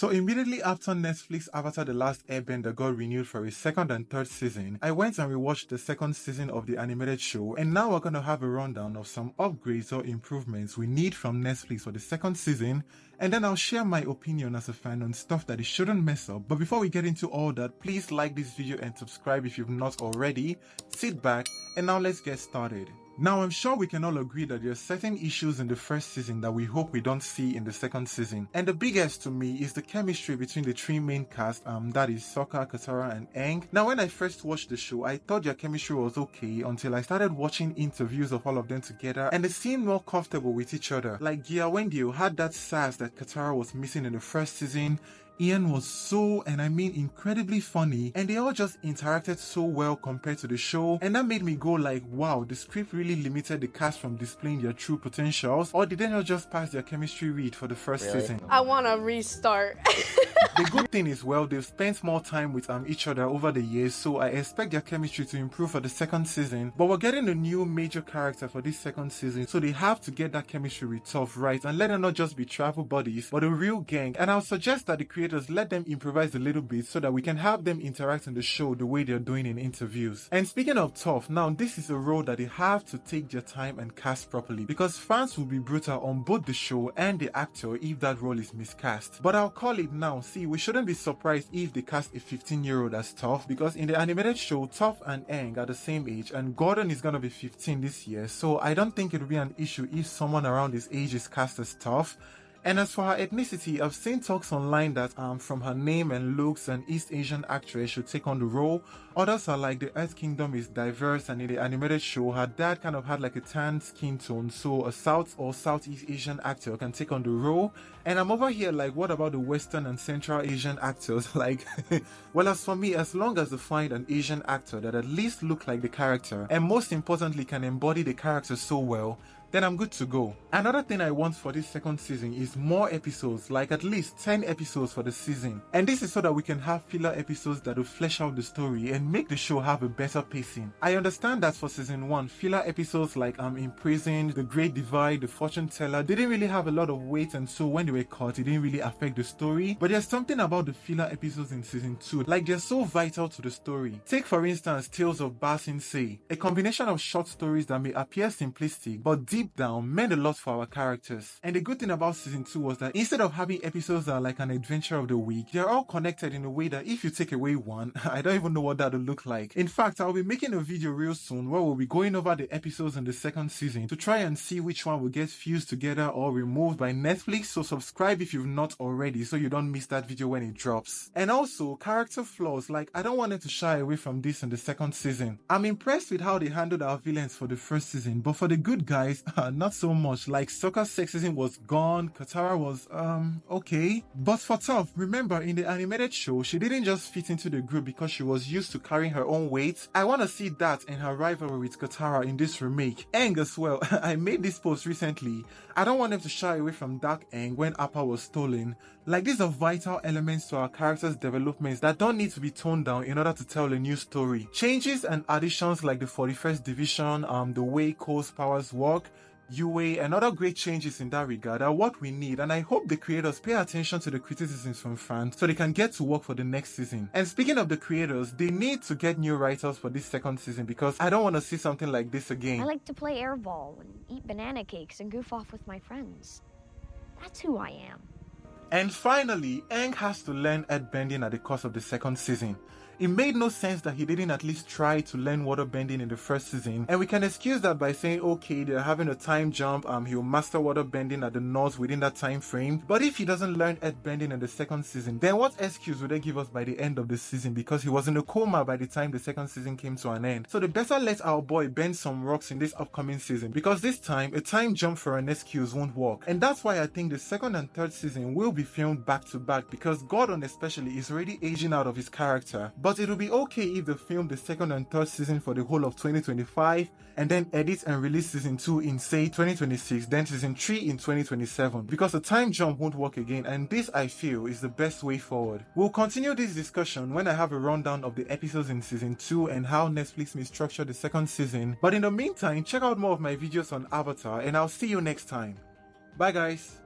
So immediately after Netflix Avatar The Last Airbender got renewed for a second and third season, I went and rewatched the second season of the animated show, and now we're gonna have a rundown of some upgrades or improvements we need from Netflix for the second season, and then I'll share my opinion as a fan on stuff that it shouldn't mess up. But before we get into all that, please like this video and subscribe if you've not already. Sit back, and now let's get started. Now, I'm sure we can all agree that there are certain issues in the first season that we hope we don't see in the second season. And the biggest to me is the chemistry between the three main cast, that is Sokka, Katara, and Aang. Now, when I first watched the show, I thought their chemistry was okay until I started watching interviews of all of them together, and they seemed more comfortable with each other. Like Wendio had that sass that Katara was missing in the first season. Ian was so, and I mean incredibly funny, and they all just interacted so well compared to the show, and that made me go like, wow, the script really limited the cast from displaying their true potentials, or did they not just pass their chemistry read for the first season? I want to restart. The good thing is, well, they've spent more time with each other over the years, so I expect their chemistry to improve for the second season. But we're getting a new major character for this second season, so they have to get that chemistry with Toph right and let them not just be travel buddies, but a real gang. And I'll suggest that the creators let them improvise a little bit so that we can have them interact in the show the way they're doing in interviews. And speaking of Toph, now this is a role that they have to take their time and cast properly, because fans will be brutal on both the show and the actor if that role is miscast. But I'll call it now. See, we shouldn't be surprised if they cast a 15-year-old as Toph, because in the animated show, Toph and Aang are the same age, and Gordon is gonna be 15 this year, so I don't think it'll be an issue if someone around his age is cast as Toph. And as for her ethnicity, I've seen talks online that from her name and looks, an East Asian actress should take on the role. Others are like the Earth Kingdom is diverse, and in the animated show, her dad kind of had like a tan skin tone, so a South or Southeast Asian actor can take on the role. And I'm over here like, what about the Western and Central Asian actors? Like, well, as for me, as long as they find an Asian actor that at least look like the character, and most importantly can embody the character so well, then I'm good to go. Another thing I want for this second season is more episodes, like at least 10 episodes for the season. And this is so that we can have filler episodes that will flesh out the story and make the show have a better pacing. I understand that for season 1, filler episodes like Imprisoned, The Great Divide, The Fortune Teller didn't really have a lot of weight, and so when they were cut, it didn't really affect the story. But there's something about the filler episodes in season 2, like they're so vital to the story. Take for instance Tales of Ba Sing Se, a combination of short stories that may appear simplistic, but deep down meant a lot for our characters. And the good thing about season 2 was that instead of having episodes that are like an adventure of the week, they're all connected in a way that if you take away one, I don't even know what that would look like. In fact, I'll be making a video real soon where we'll be going over the episodes in the second season to try and see which one will get fused together or removed by Netflix, so subscribe if you've not already so you don't miss that video when it drops. And also, character flaws, like I don't want them to shy away from this in the second season. I'm impressed with how they handled our villains for the first season, but for the good guys, not so much. Like Sokka's sexism was gone, Katara was okay. But for Toph, remember in the animated show, she didn't just fit into the group because she was used to carrying her own weight. I want to see that in her rivalry with Katara in this remake. Aang as well. I made this post recently. I don't want them to shy away from Dark Aang when Appa was stolen. Like, these are vital elements to our characters' developments that don't need to be toned down in order to tell a new story. Changes and additions like the 41st Division, the way Cole's powers work, UA, and other great changes in that regard are what we need, and I hope the creators pay attention to the criticisms from fans so they can get to work for the next season. And speaking of the creators, they need to get new writers for this second season, because I don't want to see something like this again. I like to play airball and eat banana cakes and goof off with my friends. That's who I am. And finally, Aang has to learn airbending at the cost of the second season. It made no sense that he didn't at least try to learn waterbending in the first season, and we can excuse that by saying, okay, they're having a time jump, he'll master waterbending at the North within that time frame. But if he doesn't learn airbending in the second season, then what excuse would they give us by the end of the season, because he was in a coma by the time the second season came to an end? So they better let our boy bend some rocks in this upcoming season, because this time a time jump for an excuse won't work. And that's why I think the second and third season will be filmed back to back, because Gordon especially is already aging out of his character. But it'll be okay if they film the second and third season for the whole of 2025 and then edit and release season 2 in say 2026, then season 3 in 2027, because the time jump won't work again, and this I feel is the best way forward. We'll continue this discussion when I have a rundown of the episodes in season 2 and how Netflix may structure the second season, but in the meantime, check out more of my videos on Avatar and I'll see you next time. Bye guys!